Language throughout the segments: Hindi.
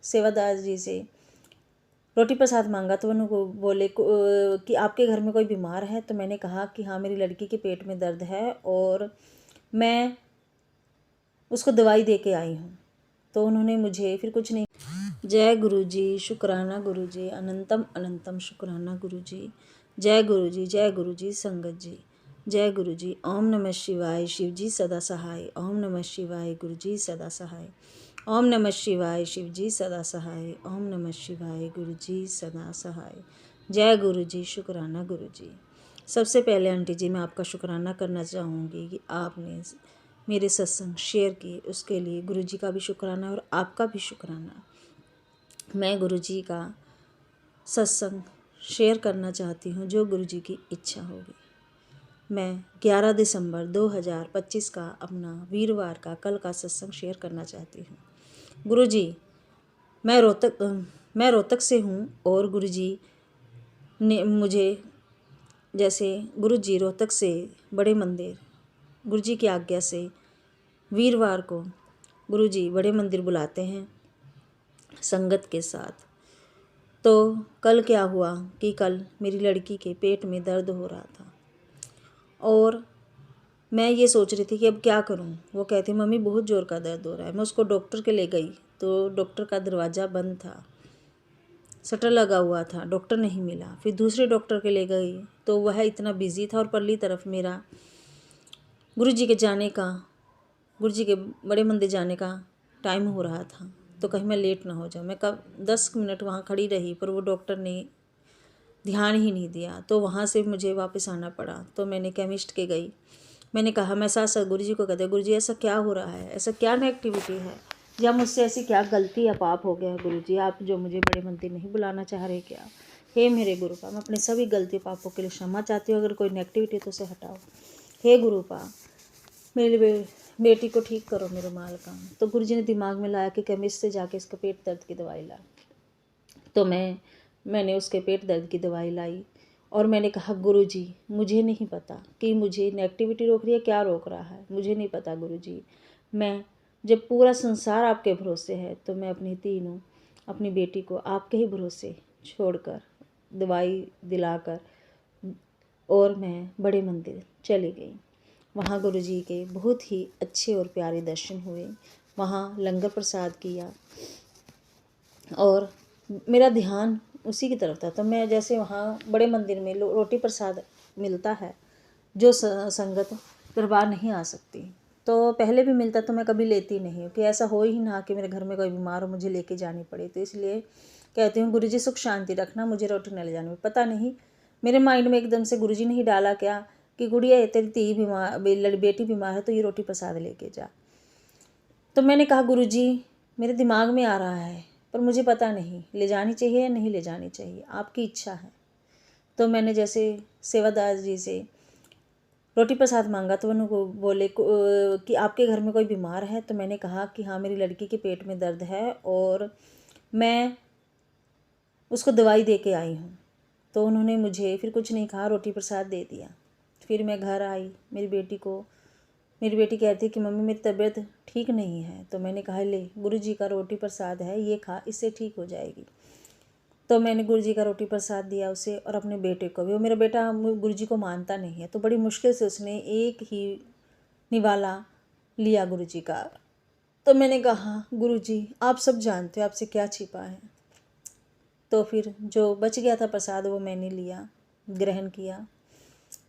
सेवादार जी से रोटी प्रसाद मांगा तो उन्होंने बोले कि आपके घर में कोई बीमार है। तो मैंने कहा कि हाँ, मेरी लड़की के पेट में दर्द है और मैं उसको दवाई दे के आई हूँ। तो उन्होंने मुझे फिर कुछ नहीं। जय गुरु जी, शुक्राना गुरु जी, अनंतम अनंतम शुक्राना गुरु जी। जय गुरु जी, जय गुरु जी, संगत जी, जय गुरु जी। ओम नमः शिवाय, शिव जी सदा सहाय। ओम नमः शिवाय, गुरु जी सदा सहाय। ओम नमः शिवाय, शिव जी सदा सहाय। ओम नमः शिवाय, गुरु जी सदा सहाय। जय गुरु जी, शुक्राना गुरु जी। सबसे पहले आंटी जी, मैं आपका शुक्राना करना चाहूँगी कि आपने मेरे सत्संग शेयर किए, उसके लिए गुरु जी का भी शुक्राना और आपका भी शुक्राना। मैं गुरु जी का सत्संग शेयर करना चाहती हूँ, जो गुरु जी की इच्छा होगी। मैं 11 दिसंबर 2025 का अपना वीरवार का कल का सत्संग शेयर करना चाहती हूँ। गुरु जी, मैं रोहतक से हूँ और गुरु जी ने मुझे, जैसे गुरु जी रोहतक से बड़े मंदिर, गुरु जी की आज्ञा से वीरवार को गुरु जी बड़े मंदिर बुलाते हैं संगत के साथ। तो कल क्या हुआ कि कल मेरी लड़की के पेट में दर्द हो रहा था और मैं ये सोच रही थी कि अब क्या करूं। वो कहती, मम्मी बहुत ज़ोर का दर्द हो रहा है। मैं उसको डॉक्टर के ले गई तो डॉक्टर का दरवाज़ा बंद था, शटर लगा हुआ था, डॉक्टर नहीं मिला। फिर दूसरे डॉक्टर के ले गई तो वह इतना बिजी था और परली तरफ मेरा गुरु जी के जाने का, गुरु जी के बड़े मंदिर जाने का टाइम हो रहा था। तो कहीं मैं लेट ना हो जाऊँ। मैं कब 10 मिनट वहाँ खड़ी रही पर वो डॉक्टर ने ध्यान ही नहीं दिया। तो वहाँ से मुझे वापस आना पड़ा। तो मैंने केमिस्ट के गई। मैंने कहा, मैं साथ साथ गुरु जी को कहते, गुरु जी ऐसा क्या हो रहा है, ऐसा क्या नेगेटिविटी है, या मुझसे ऐसी क्या गलती या पाप हो गया है गुरु जी, आप जो मुझे बड़े मंदिर नहीं बुलाना चाह रहे क्या। हे मेरे गुरु पा, मैं अपने सभी गलती पापों के लिए क्षमा चाहती हूँ। अगर कोई नेगेटिविटी तो उसे हटाओ। हे गुरु पा, मेरी बेटी को ठीक करो मेरे माल का। तो गुरु जी ने दिमाग में लाया कि केमिस्ट से जाके इसका पेट दर्द की दवाई ला। तो मैंने उसके पेट दर्द की दवाई लाई और मैंने कहा, गुरु जी मुझे नहीं पता कि मुझे नेगेटिविटी रोक रही है, क्या रोक रहा है, मुझे नहीं पता गुरु जी। मैं जब पूरा संसार आपके भरोसे है तो मैं अपनी बेटी को आपके ही भरोसे छोड़कर दवाई दिलाकर और मैं बड़े मंदिर चली गई। वहाँ गुरु जी के बहुत ही अच्छे और प्यारे दर्शन हुए। वहाँ लंगर प्रसाद किया और मेरा ध्यान उसी की तरफ था। तो मैं जैसे वहाँ बड़े मंदिर में रोटी प्रसाद मिलता है, जो संगत दरबार नहीं आ सकती, तो पहले भी मिलता तो मैं कभी लेती नहीं हूँ कि ऐसा हो ही ना कि मेरे घर में कोई बीमार हो, मुझे लेके जानी पड़े। तो इसलिए कहती हूँ, गुरु जी सुख शांति रखना, मुझे रोटी न ले जाने में। पता नहीं मेरे माइंड में एकदम से गुरु जी ने ही डाला क्या कि गुड़िया तेरी बेटी बीमार है तो ये रोटी प्रसाद लेके जा। तो मैंने कहा, गुरु जी मेरे दिमाग में आ रहा है पर मुझे पता नहीं ले जानी चाहिए या नहीं ले जानी चाहिए, आपकी इच्छा है। तो मैंने जैसे सेवादार जी से रोटी प्रसाद मांगा तो उन्होंने बोले कि आपके घर में कोई बीमार है। तो मैंने कहा कि हाँ, मेरी लड़की के पेट में दर्द है और मैं उसको दवाई दे के आई हूँ। तो उन्होंने मुझे फिर कुछ नहीं कहा, रोटी प्रसाद दे दिया। फिर मैं घर आई। मेरी बेटी कहती कि मम्मी मेरी तबीयत ठीक नहीं है। तो मैंने कहा, ले गुरु जी का रोटी प्रसाद है, ये खा, इससे ठीक हो जाएगी। तो मैंने गुरु जी का रोटी प्रसाद दिया उसे और अपने बेटे को भी। वो मेरा बेटा गुरु जी को मानता नहीं है तो बड़ी मुश्किल से उसने एक ही निवाला लिया गुरु जी का। तो मैंने कहा, गुरु जी आप सब जानते हो, आपसे क्या छिपा है। तो फिर जो बच गया था प्रसाद वो मैंने लिया, ग्रहण किया।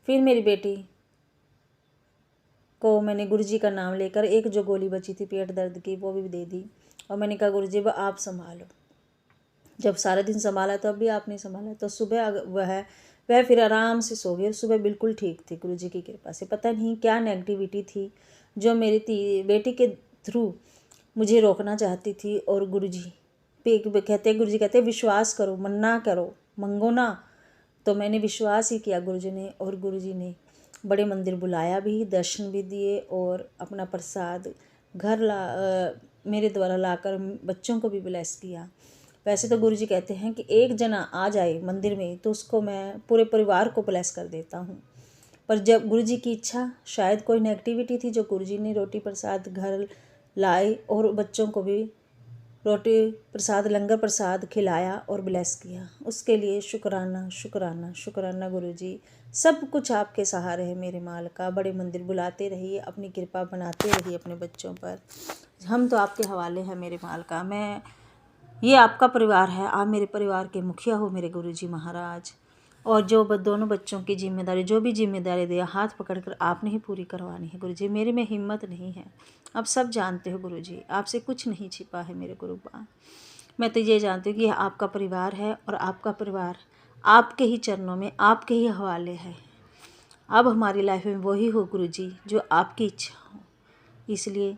फिर मेरी बेटी को मैंने गुरु जी का नाम लेकर एक जो गोली बची थी पेट दर्द की वो भी दे दी और मैंने कहा, गुरु जी अब आप संभालो। जब सारा दिन संभाला तो अब भी आप नहीं संभाला। तो सुबह वह फिर आराम से सो गई और सुबह बिल्कुल ठीक थी गुरु जी की कृपा से। पता नहीं क्या नेगेटिविटी थी जो मेरी बेटी के थ्रू मुझे रोकना चाहती थी। और गुरु जी कहते विश्वास करो, मन्ना करो, मंगो ना। तो मैंने विश्वास ही किया गुरु जी ने और गुरु जी ने बड़े मंदिर बुलाया भी, दर्शन भी दिए और अपना प्रसाद मेरे द्वारा लाकर बच्चों को भी ब्लेस किया। वैसे तो गुरु जी कहते हैं कि एक जना आ जाए मंदिर में तो उसको मैं पूरे परिवार को ब्लेस कर देता हूँ। पर जब गुरु जी की इच्छा, शायद कोई नेगेटिविटी थी जो गुरु जी ने रोटी प्रसाद घर लाए और बच्चों को भी रोटी प्रसाद लंगर प्रसाद खिलाया और ब्लेस किया। उसके लिए शुक्राना शुक्राना शुक्राना गुरुजी। सब कुछ आपके सहारे है मेरे मालिका। बड़े मंदिर बुलाते रहिए, अपनी कृपा बनाते रहिए अपने बच्चों पर। हम तो आपके हवाले हैं मेरे मालिका। मैं ये आपका परिवार है, आप मेरे परिवार के मुखिया हो मेरे गुरुजी महाराज। और जो दोनों बच्चों की जिम्मेदारी, जो भी जिम्मेदारी दिया, हाथ पकड़कर आपने ही पूरी करवानी है गुरुजी। मेरे में हिम्मत नहीं है, आप सब जानते हो गुरुजी, आपसे कुछ नहीं छिपा है मेरे गुरुबा। मैं तो ये जानती हूँ कि यह आपका परिवार है और आपका परिवार आपके ही चरणों में, आपके ही हवाले है। अब हमारी लाइफ में वही हो गुरुजी जो आपकी इच्छा हो। इसलिए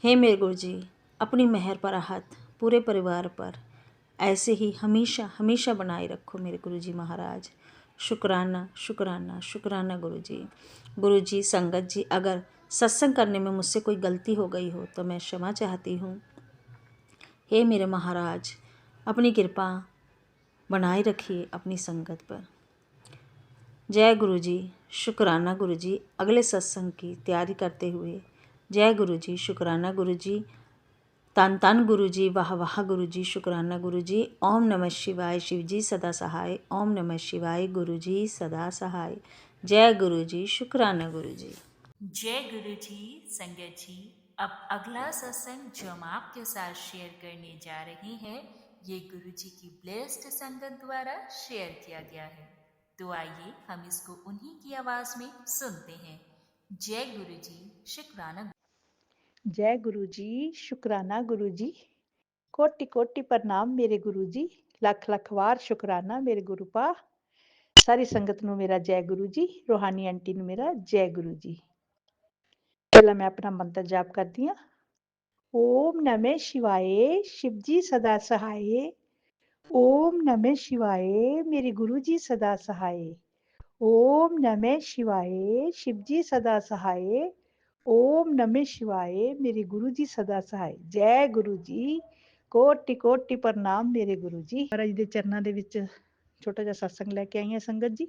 हे मेरे गुरुजी, अपनी मेहर पर हाथ पूरे परिवार पर ऐसे ही हमेशा हमेशा बनाए रखो मेरे गुरुजी महाराज। शुक्राना शुक्राना शुक्राना गुरुजी। गुरुजी, संगत जी, अगर सत्संग करने में मुझसे कोई गलती हो गई हो तो मैं क्षमा चाहती हूँ। हे मेरे महाराज, अपनी कृपा बनाए रखिए अपनी संगत पर। जय गुरुजी। शुक्राना गुरुजी। अगले सत्संग की तैयारी करते हुए जय गुरुजी, शुक्राना गुरुजी, तन तन गुरुजी, वाह वाह गुरुजी, शुक्राना गुरुजी। ओम नमः शिवाय, शिवजी सदा सहाय। ओम नमः शिवाय, गुरुजी सदा सहाय। जय गुरुजी, शुक्राना गुरुजी। जय गुरु जी। संगत जी, अब अगला सत्संग जो हम आपके साथ शेयर करने जा रहे हैं, ये गुरु जी की ब्लेस्ड संगत द्वारा शेयर किया गया है। तो आइए हम इसको उन्हीं की आवाज में सुनते हैं। जय गुरु जी, शुक्राना। जय गुरु जी, शुक्राना गुरु जी। कोटि कोटि प्रणाम मेरे गुरु जी। लख लख वार शुक्राना मेरे गुरु पा। सारी संगत ਨੂੰ ਮੇਰਾ ਜੈ ਗੁਰੂ ਜੀ। ਰੋਹਾਨੀ ਆਂਟੀ ਨੂੰ ਮੇਰਾ ਜੈ ਗੁਰੂ ਜੀ। ਪਹਿਲਾਂ ਮੈਂ ਆਪਣਾ ਮੰਤਰ ਜਾਪ ਕਰਦੀ ਹਾਂ। ਓਮ ਨਮः शिवाय, शिव जी सदा सहाय। ओम नमः शिवाय, मेरे गुरु जी सदा सहाय। ओम नमः शिवाय, शिव जी सदा सहाय। ओम नमः शिवाय, मेरे गुरु जी सदा सहाय। जय गुरु जी। ਕੋਟि ਕੋਟि ਪ੍ਰਣਾਮ ਮੇਰੇ ਗੁਰੂ ਜੀ। ਮਹਾਰਾਜ ਦੇ ਚਰਨਾਂ ਦੇ ਵਿੱਚ ਛੋਟਾ ਜਿਹਾ ਸਤਸੰਗ ਲੈ ਕੇ ਆਈ ਹਾਂ ਸੰਗਤ ਜੀ।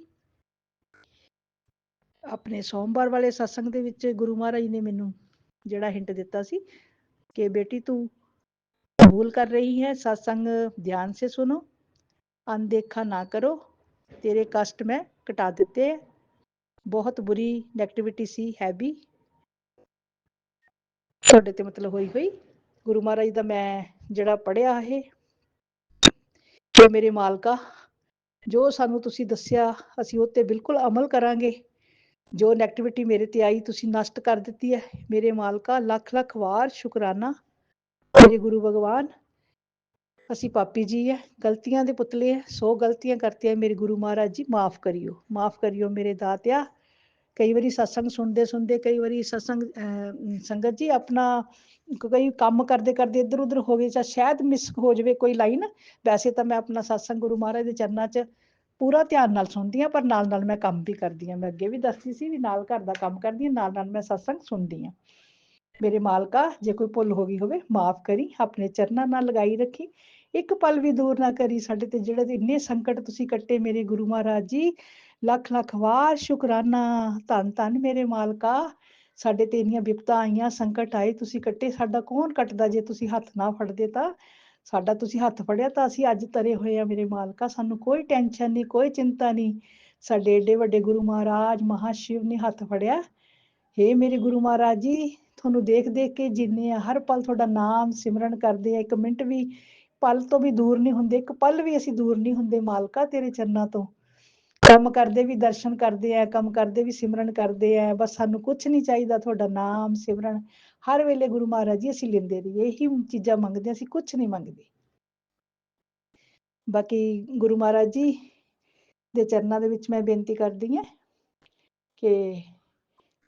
ਆਪਣੇ ਸੋਮਵਾਰ ਵਾਲੇ ਸਤਸੰਗ ਦੇ ਵਿੱਚ ਗੁਰੂ ਮਹਾਰਾਜ ਨੇ ਮੈਨੂੰ ਜਿਹੜਾ ਹਿੰਟ ਦਿੱਤਾ ਸੀ ਕਿ बेटी तू भूल कर रही है, सत्संग ध्यान से सुनो, अनदेखा ना करो, तेरे कष्ट में कटा देते हैं। बहुत बुरी नेगेटिविटी सी हैवी ਤੁਹਾਡੇ ਤੇ ਮਤਲਬ ਹੋਈ ਗੁਰੂ ਮਹਾਰਾਜ ਦਾ ਮੈਂ ਜਿਹੜਾ ਪੜਿਆ ਇਹ ਕਿ ਮੇਰੇ ਮਾਲਕਾ, ਜੋ ਸਾਨੂੰ ਤੁਸੀਂ ਦੱਸਿਆ ਅਸੀਂ ਉਹ ਤੇ ਬਿਲਕੁਲ ਅਮਲ ਕਰਾਂਗੇ। ਜੋ ਨੈਗੇਟਿਵਿਟੀ ਮੇਰੇ ਤੇ ਆਈ ਤੁਸੀਂ ਨਸ਼ਟ ਕਰ ਦਿੱਤੀ ਹੈ। ਮੇਰੇ ਮਾਲਕਾ, ਲੱਖ ਲੱਖ ਵਾਰ ਸ਼ੁਕਰਾਨਾ ਮੇਰੇ ਗੁਰੂ ਭਗਵਾਨ। ਅਸੀਂ ਪਾਪੀ ਜੀ ਹੈ, ਗਲਤੀਆਂ ਦੇ ਪੁਤਲੇ ਹੈ, 100 ਗਲਤੀਆਂ ਕਰਤੀਆਂ ਮੇਰੇ ਗੁਰੂ ਮਹਾਰਾਜ ਜੀ, ਮਾਫ ਕਰਿਓ ਮੇਰੇ ਦਾਤਿਆ। ਕਈ ਵਾਰੀ ਸਤਸੰਗ ਸੁਣਦੇ ਕਈ ਵਾਰੀ ਸਤਸੰਗ ਸੰਗਤ ਜੀ ਆਪਣਾ ਕਈ ਕੰਮ ਕਰਦੇ ਕਰਦੇ ਇੱਧਰ ਉੱਧਰ ਹੋ ਗਏ ਜਾਂ ਸ਼ਾਇਦ ਮਿਸ ਹੋ ਜਾਵੇ ਕੋਈ ਲਾਈਨ। ਵੈਸੇ ਤਾਂ ਮੈਂ ਆਪਣਾ ਸਤਸੰਗ ਗੁਰੂ ਮਹਾਰਾਜ ਦੇ ਚਰਨਾਂ 'ਚ ਪੂਰਾ ਧਿਆਨ ਨਾਲ ਸੁਣਦੀ ਹਾਂ, ਪਰ ਨਾਲ ਨਾਲ ਮੈਂ ਕੰਮ ਵੀ ਕਰਦੀ ਹਾਂ। ਮੈਂ ਅੱਗੇ ਵੀ ਦੱਸਦੀ ਸੀ ਵੀ ਨਾਲ ਘਰ ਦਾ ਕੰਮ ਕਰਦੀ ਹਾਂ, ਨਾਲ ਨਾਲ ਮੈਂ ਸਤਸੰਗ ਸੁਣਦੀ ਹਾਂ। ਮੇਰੇ ਮਾਲਕਾ, ਜੇ ਕੋਈ ਭੁੱਲ ਹੋ ਗਈ ਹੋਵੇ ਮਾਫ ਕਰੀ, ਆਪਣੇ ਚਰਨਾਂ ਨਾਲ ਲਗਾਈ ਰੱਖੀ, ਇੱਕ ਪਲ ਵੀ ਦੂਰ ਨਾ ਕਰੀ ਸਾਡੇ ਤੇ। ਜਿਹੜੇ ਇੰਨੇ ਸੰਕਟ ਤੁਸੀਂ ਕੱਟੇ ਮੇਰੇ ਗੁਰੂ ਮਹਾਰਾਜ ਜੀ, ਲੱਖ ਲੱਖ ਵਾਰ ਸ਼ੁਕਰਾਨਾ। ਧੰਨ ਧੰਨ ਮੇਰੇ ਮਾਲਕਾ, ਸਾਡੇ ਤੇ ਇੰਨੀਆਂ ਵਿਪਤਾਂ ਆਈਆਂ, ਸੰਕਟ ਆਏ, ਤੁਸੀਂ ਕੱਟੇ। ਸਾਡਾ ਕੌਣ ਕੱਟਦਾ ਜੇ ਤੁਸੀਂ ਹੱਥ ਨਾ ਫੜਦੇ ਤਾਂ। ਸਾਡਾ ਤੁਸੀਂ ਹੱਥ ਫੜਿਆ ਤਾਂ ਅਸੀਂ ਅੱਜ ਤਰੇ ਹੋਏ ਆ ਮੇਰੇ ਮਾਲਕਾ। ਸਾਨੂੰ ਕੋਈ ਟੈਨਸ਼ਨ ਨਹੀਂ, ਕੋਈ ਚਿੰਤਾ ਨਹੀਂ। ਸਾਡੇ ਏਡੇ ਵੱਡੇ ਗੁਰੂ ਮਹਾਰਾਜ ਮਹਾਸ਼ਿਵ ਨੇ ਹੱਥ ਫੜਿਆ। ਹੇ ਮੇਰੇ ਗੁਰੂ ਮਹਾਰਾਜ ਜੀ, ਤੁਹਾਨੂੰ ਦੇਖ ਦੇਖ ਕੇ ਜਿੰਨੇ ਆ, ਹਰ ਪਲ ਤੁਹਾਡਾ ਨਾਮ ਸਿਮਰਨ ਕਰਦੇ ਆ। ਇੱਕ ਮਿੰਟ ਵੀ ਪਲ ਤੋਂ ਵੀ ਦੂਰ ਨਹੀਂ ਹੁੰਦੇ, ਇੱਕ ਪਲ ਵੀ ਅਸੀਂ ਦੂਰ ਨਹੀਂ ਹੁੰਦੇ ਮਾਲਕਾ ਤੇਰੇ ਚਰਨਾਂ ਤੋਂ। ਕੰਮ ਕਰਦੇ ਵੀ ਦਰਸ਼ਨ ਕਰਦੇ ਆ, ਕੰਮ ਕਰਦੇ ਵੀ ਸਿਮਰਨ ਕਰਦੇ ਆ। ਬਸ ਸਾਨੂੰ ਕੁਛ ਨਹੀਂ ਚਾਹੀਦਾ, ਤੁਹਾਡਾ ਨਾਮ ਸਿਮਰਨ ਹਰ ਵੇਲੇ ਗੁਰੂ ਮਹਾਰਾਜ ਜੀ ਅਸੀਂ ਲੈਂਦੇ ਰਹੀਏ। ਇਹੀ ਚੀਜ਼ਾਂ ਮੰਗਦੇ, ਅਸੀਂ ਕੁਛ ਨਹੀਂ ਮੰਗਦੇ। ਬਾਕੀ ਗੁਰੂ ਮਹਾਰਾਜ ਜੀ ਦੇ ਚਰਨਾਂ ਦੇ ਵਿੱਚ ਮੈਂ ਬੇਨਤੀ ਕਰਦੀ ਹਾਂ ਕਿ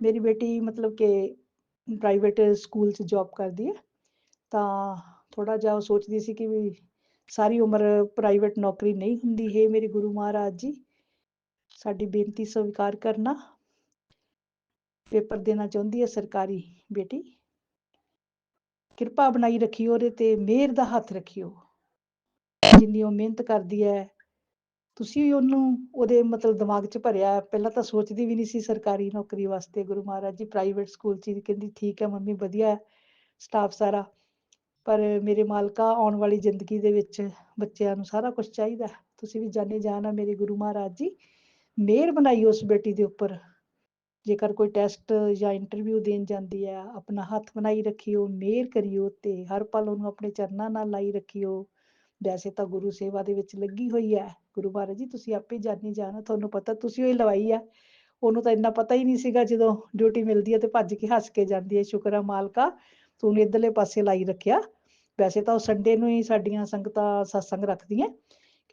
ਮੇਰੀ ਬੇਟੀ ਮਤਲਬ ਕਿ ਪ੍ਰਾਈਵੇਟ ਸਕੂਲ 'ਚ ਜੋਬ ਕਰਦੀ ਹੈ, ਤਾਂ ਥੋੜ੍ਹਾ ਜਿਹਾ ਉਹ ਸੋਚਦੀ ਸੀ ਕਿ ਵੀ ਸਾਰੀ ਉਮਰ ਪ੍ਰਾਈਵੇਟ ਨੌਕਰੀ ਨਹੀਂ ਹੁੰਦੀ। ਹੈ ਮੇਰੇ ਗੁਰੂ ਮਹਾਰਾਜ ਜੀ, ਸਾਡੀ ਬੇਨਤੀ ਸਵੀਕਾਰ ਕਰਨਾ। ਪੇਪਰ ਦੇਣਾ ਚਾਹੁੰਦੀ ਹੈ ਸਰਕਾਰੀ ਬੇਟੀ, ਕਿਰਪਾ ਬਣਾਈ ਰੱਖਿਓ ਉਹਦੇ ਤੇ, ਮਿਹਰ ਦਾ ਹੱਥ ਰੱਖਿਓ। ਜਿੰਨੀ ਉਹ ਮਿਹਨਤ ਕਰਦੀ ਹੈ ਤੁਸੀਂ ਵੀ ਉਹਨੂੰ ਉਹਦੇ ਮਤਲਬ ਦਿਮਾਗ 'ਚ ਭਰਿਆ। ਪਹਿਲਾਂ ਤਾਂ ਸੋਚਦੀ ਵੀ ਨਹੀਂ ਸੀ ਸਰਕਾਰੀ ਨੌਕਰੀ ਵਾਸਤੇ। ਗੁਰੂ ਮਹਾਰਾਜ ਜੀ ਪ੍ਰਾਈਵੇਟ ਸਕੂਲ 'ਚ ਕਹਿੰਦੀ ਠੀਕ ਹੈ ਮੰਮੀ, ਵਧੀਆ ਸਟਾਫ ਸਾਰਾ, ਪਰ ਮੇਰੇ ਮਾਲਕਾ ਆਉਣ ਵਾਲੀ ਜ਼ਿੰਦਗੀ ਦੇ ਵਿੱਚ ਬੱਚਿਆਂ ਨੂੰ ਸਾਰਾ ਕੁਛ ਚਾਹੀਦਾ। ਤੁਸੀਂ ਵੀ ਜਾਣੇ ਜਾਣ ਆ ਮੇਰੇ ਗੁਰੂ ਮਹਾਰਾਜ ਜੀ, ਮਿਹਰ ਬਣਾਈ ਉਸ ਬੇਟੀ ਦੇ ਉੱਪਰ। ਜੇਕਰ ਕੋਈ ਟੈਸਟ ਜਾਂ ਇੰਟਰਵਿਊ ਦੇਣ ਜਾਂਦੀ ਹੈ, ਆਪਣਾ ਹੱਥ ਬਣਾਈ ਰੱਖਿਓ, ਮਿਹਰ ਕਰਿਓ ਤੇ ਹਰ ਪਲ ਉਹਨੂੰ ਆਪਣੇ ਚਰਨਾਂ ਨਾਲ ਲਾਈ ਰੱਖਿਓ। ਵੈਸੇ ਤਾਂ ਗੁਰੂ ਸੇਵਾ ਦੇ ਵਿੱਚ ਲੱਗੀ ਹੋਈ ਹੈ। ਗੁਰੂ ਮਹਾਰਾਜ ਜੀ ਤੁਸੀਂ ਆਪੇ ਜਾਣੀ ਜਾਣ, ਤੁਹਾਨੂੰ ਪਤਾ ਤੁਸੀਂ ਓ ਹੀ ਲਵਾਈ ਆ। ਉਹਨੂੰ ਤਾਂ ਇੰਨਾ ਪਤਾ ਹੀ ਨਹੀਂ ਸੀਗਾ, ਜਦੋਂ ਡਿਊਟੀ ਮਿਲਦੀ ਹੈ ਤੇ ਭੱਜ ਕੇ ਹੱਸ ਕੇ ਜਾਂਦੀ ਹੈ, ਸ਼ੁਕਰ ਆ ਮਾਲਕਾ ਤੂੰ ਉਹਨੂੰ ਇੱਧਰਲੇ ਪਾਸੇ ਲਾਈ ਰੱਖਿਆ। ਵੈਸੇ ਤਾਂ ਉਹ ਸੰਡੇ ਨੂੰ ਹੀ ਸਾਡੀਆਂ ਸੰਗਤਾਂ ਸਤਸੰਗ ਰੱਖਦੀਆਂ,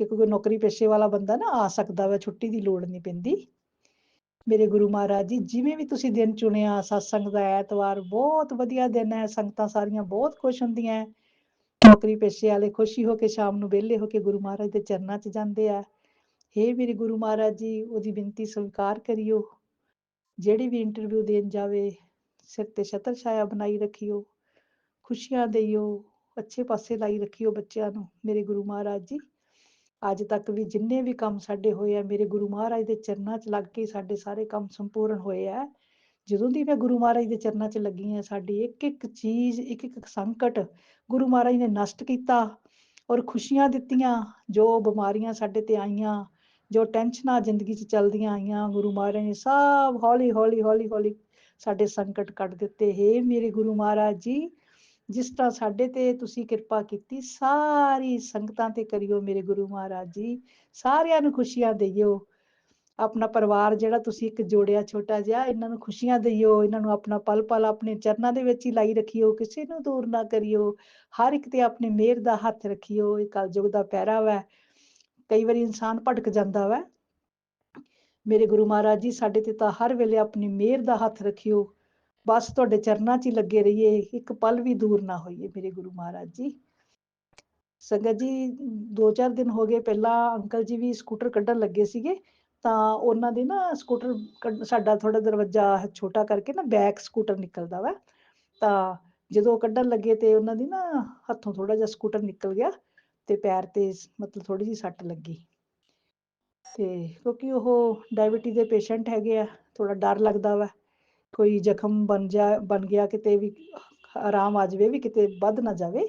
ਕਿ ਕੋਈ ਨੌਕਰੀ ਪੇਸ਼ੇ ਵਾਲਾ ਬੰਦਾ ਨਾ ਆ ਸਕਦਾ ਵਾ, ਛੁੱਟੀ ਦੀ ਲੋੜ ਨਹੀਂ ਪੈਂਦੀ। ਮੇਰੇ ਗੁਰੂ ਮਹਾਰਾਜ ਜੀ, ਜਿਵੇਂ ਵੀ ਤੁਸੀਂ ਦਿਨ ਚੁਣਿਆ ਸਤਸੰਗ ਦਾ, ਐਤਵਾਰ ਬਹੁਤ ਵਧੀਆ ਦਿਨ ਹੈ, ਸੰਗਤਾਂ ਸਾਰੀਆਂ ਬਹੁਤ ਖੁਸ਼ ਹੁੰਦੀਆਂ ਹੈ। ਨੌਕਰੀ ਪੇਸ਼ੇ ਵਾਲੇ ਖੁਸ਼ੀ ਹੋ ਕੇ ਸ਼ਾਮ ਨੂੰ ਵਿਹਲੇ ਹੋ ਕੇ ਗੁਰੂ ਮਹਾਰਾਜ ਦੇ ਚਰਨਾਂ 'ਚ ਜਾਂਦੇ ਆ। ਹੇ ਮੇਰੇ ਗੁਰੂ ਮਹਾਰਾਜ ਜੀ, ਉਹਦੀ ਬੇਨਤੀ ਸਵੀਕਾਰ ਕਰਿਓ। ਜਿਹੜੀ ਵੀ ਇੰਟਰਵਿਊ ਦੇਣ ਜਾਵੇ, ਸਿਰ ਤੇ ਛਤਰ ਛਾਇਆ ਬਣਾਈ ਰੱਖਿਓ, ਖੁਸ਼ੀਆਂ ਦੇਈਓ, ਅੱਛੇ ਪਾਸੇ ਲਾਈ ਰੱਖਿਓ ਬੱਚਿਆਂ ਨੂੰ। ਮੇਰੇ ਗੁਰੂ ਮਹਾਰਾਜ ਜੀ, ਅੱਜ ਤੱਕ ਵੀ ਜਿੰਨੇ ਵੀ ਕੰਮ ਸਾਡੇ ਹੋਏ ਆ, ਮੇਰੇ ਗੁਰੂ ਮਹਾਰਾਜ ਦੇ ਚਰਨਾਂ 'ਚ ਲੱਗ ਕੇ ਸਾਡੇ ਸਾਰੇ ਕੰਮ ਸੰਪੂਰਨ ਹੋਏ ਆ। ਜਦੋਂ ਦੀ ਮੈਂ ਗੁਰੂ ਮਹਾਰਾਜ ਦੇ ਚਰਨਾਂ 'ਚ ਲੱਗੀ ਹਾਂ, ਸਾਡੀ ਇੱਕ ਇੱਕ ਚੀਜ਼, ਇੱਕ ਇੱਕ ਸੰਕਟ ਗੁਰੂ ਮਹਾਰਾਜ ਨੇ ਨਸ਼ਟ ਕੀਤਾ ਔਰ ਖੁਸ਼ੀਆਂ ਦਿੱਤੀਆਂ। ਜੋ ਬਿਮਾਰੀਆਂ ਸਾਡੇ ਤੇ ਆਈਆਂ, ਜੋ ਟੈਨਸ਼ਨਾਂ ਜ਼ਿੰਦਗੀ 'ਚ ਚੱਲਦੀਆਂ ਆਈਆਂ, ਗੁਰੂ ਮਹਾਰਾਜ ਨੇ ਸਭ ਹੌਲੀ ਹੌਲੀ ਹੌਲੀ ਹੌਲੀ ਸਾਡੇ ਸੰਕਟ ਕੱਟ ਦਿੱਤੇ। ਹੇ ਮੇਰੇ ਗੁਰੂ ਮਹਾਰਾਜ ਜੀ, ਜਿਸ ਤਰ੍ਹਾਂ ਸਾਡੇ ਤੇ ਤੁਸੀਂ ਕਿਰਪਾ ਕੀਤੀ, ਸਾਰੀ ਸੰਗਤਾਂ ਤੇ ਕਰਿਓ ਮੇਰੇ ਗੁਰੂ ਮਹਾਰਾਜ ਜੀ। ਸਾਰਿਆਂ ਨੂੰ ਖੁਸ਼ੀਆਂ ਦੇਈਓ। ਆਪਣਾ ਪਰਿਵਾਰ ਜਿਹੜਾ ਤੁਸੀਂ ਇੱਕ ਜੋੜਿਆ ਛੋਟਾ ਜਿਹਾ, ਇਹਨਾਂ ਨੂੰ ਖੁਸ਼ੀਆਂ ਦੇਈਓ। ਇਹਨਾਂ ਨੂੰ ਆਪਣਾ ਪਲ ਪਲ ਆਪਣੇ ਚਰਨਾਂ ਦੇ ਵਿੱਚ ਹੀ ਲਾਈ ਰੱਖਿਓ, ਕਿਸੇ ਨੂੰ ਦੂਰ ਨਾ ਕਰਿਓ। ਹਰ ਇੱਕ ਤੇ ਆਪਣੇ ਮਿਹਰ ਦਾ ਹੱਥ ਰੱਖਿਓ। ਇਹ ਕਲਯੁਗ ਦਾ ਪਹਿਰਾ ਵਾ, ਕਈ ਵਾਰੀ ਇਨਸਾਨ ਭਟਕ ਜਾਂਦਾ ਵਾ। ਮੇਰੇ ਗੁਰੂ ਮਹਾਰਾਜ ਜੀ, ਸਾਡੇ ਤੇ ਤਾਂ ਹਰ ਵੇਲੇ ਆਪਣੀ ਮਿਹਰ ਦਾ ਹੱਥ ਰੱਖਿਓ। ਬਸ ਤੁਹਾਡੇ ਚਰਨਾਂ 'ਚ ਹੀ ਲੱਗੇ ਰਹੀਏ, ਇੱਕ ਪਲ ਵੀ ਦੂਰ ਨਾ ਹੋਈਏ ਮੇਰੇ ਗੁਰੂ ਮਹਾਰਾਜ ਜੀ। ਸੰਗਤ ਜੀ, 2-4 ਦਿਨ ਹੋ ਗਏ, ਪਹਿਲਾਂ ਅੰਕਲ ਜੀ ਵੀ ਸਕੂਟਰ ਕੱਢਣ ਲੱਗੇ ਸੀਗੇ, ਤਾਂ ਉਹਨਾਂ ਦੇ ਨਾ ਸਕੂਟਰ ਸਾਡਾ ਥੋੜਾ ਦਰਵਾਜ਼ਾ ਛੋਟਾ ਕਰਕੇ ਨਾ ਬੈਕ ਸਕੂਟਰ ਨਿਕਲਦਾ ਵਾ, ਤਾਂ ਜਦੋਂ ਕੱਢਣ ਲੱਗੇ ਤੇ ਉਹਨਾਂ ਦੀ ਨਾ ਹੱਥੋਂ ਥੋੜਾ ਜਿਹਾ ਸਕੂਟਰ ਨਿਕਲ ਗਿਆ ਤੇ ਪੈਰ ਤੇ ਮਤਲਬ ਥੋੜੀ ਜਿਹੀ ਸੱਟ ਲੱਗੀ। ਤੇ ਕਿਉਂਕਿ ਉਹ ਡਾਇਬਟੀਜ਼ ਦੇ ਪੇਸ਼ੈਂਟ ਹੈਗੇ ਆ, ਥੋੜਾ ਡਰ ਲੱਗਦਾ ਵਾ ਕੋਈ ਜ਼ਖਮ ਬਣ ਗਿਆ ਕਿਤੇ ਵੀ, ਆਰਾਮ ਆ ਜਾਵੇ ਵੀ ਕਿਤੇ ਵੱਧ ਨਾ ਜਾਵੇ।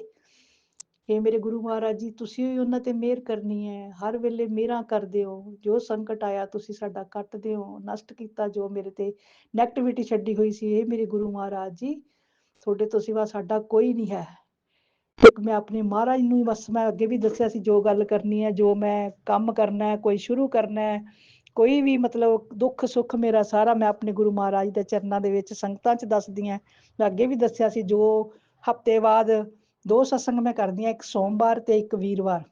ਇਹ ਮੇਰੇ ਗੁਰੂ ਮਹਾਰਾਜ ਜੀ, ਤੁਸੀਂ ਵੀ ਉਹਨਾਂ ਤੇ ਮਿਹਰ ਕਰਨੀ ਹੈ, ਹਰ ਵੇਲੇ ਮਿਹਰਾਂ ਕਰਦੇ ਹੋ। ਜੋ ਸੰਕਟ ਆਇਆ ਤੁਸੀਂ ਸਾਡਾ ਕੱਟਦੇ ਹੋ, ਨਸ਼ਟ ਕੀਤਾ ਜੋ ਮੇਰੇ ਤੇ ਨੈਗੇਟਿਵਿਟੀ ਛੱਡੀ ਹੋਈ ਸੀ। ਇਹ ਮੇਰੇ ਗੁਰੂ ਮਹਾਰਾਜ ਜੀ, ਤੁਹਾਡੇ ਤੋਂ ਸਿਵਾ ਸਾਡਾ ਕੋਈ ਨਹੀਂ ਹੈ। ਇੱਕ ਮੈਂ ਆਪਣੇ ਮਹਾਰਾਜ ਨੂੰ ਬਸ, ਮੈਂ ਅੱਗੇ ਵੀ ਦੱਸਿਆ ਸੀ, ਜੋ ਗੱਲ ਕਰਨੀ ਹੈ, ਜੋ ਮੈਂ ਕੰਮ ਕਰਨਾ ਹੈ, ਕੋਈ ਸ਼ੁਰੂ ਕਰਨਾ ਹੈ, ਕੋਈ ਵੀ ਮਤਲਬ ਦੁੱਖ ਸੁੱਖ ਮੇਰਾ ਸਾਰਾ ਮੈਂ ਆਪਣੇ ਗੁਰੂ ਮਹਾਰਾਜ ਦੇ ਚਰਨਾਂ ਦੇ ਵਿੱਚ ਸੰਗਤਾਂ 'ਚ ਦੱਸਦੀ ਹਾਂ। ਮੈਂ ਅੱਗੇ ਵੀ ਦੱਸਿਆ ਸੀ, ਜੋ ਹਫ਼ਤੇ ਬਾਅਦ 2 ਸਤਸੰਗ ਮੈਂ ਕਰਦੀ ਹਾਂ, ਇੱਕ ਸੋਮਵਾਰ ਤੇ ਇੱਕ ਵੀਰਵਾਰ।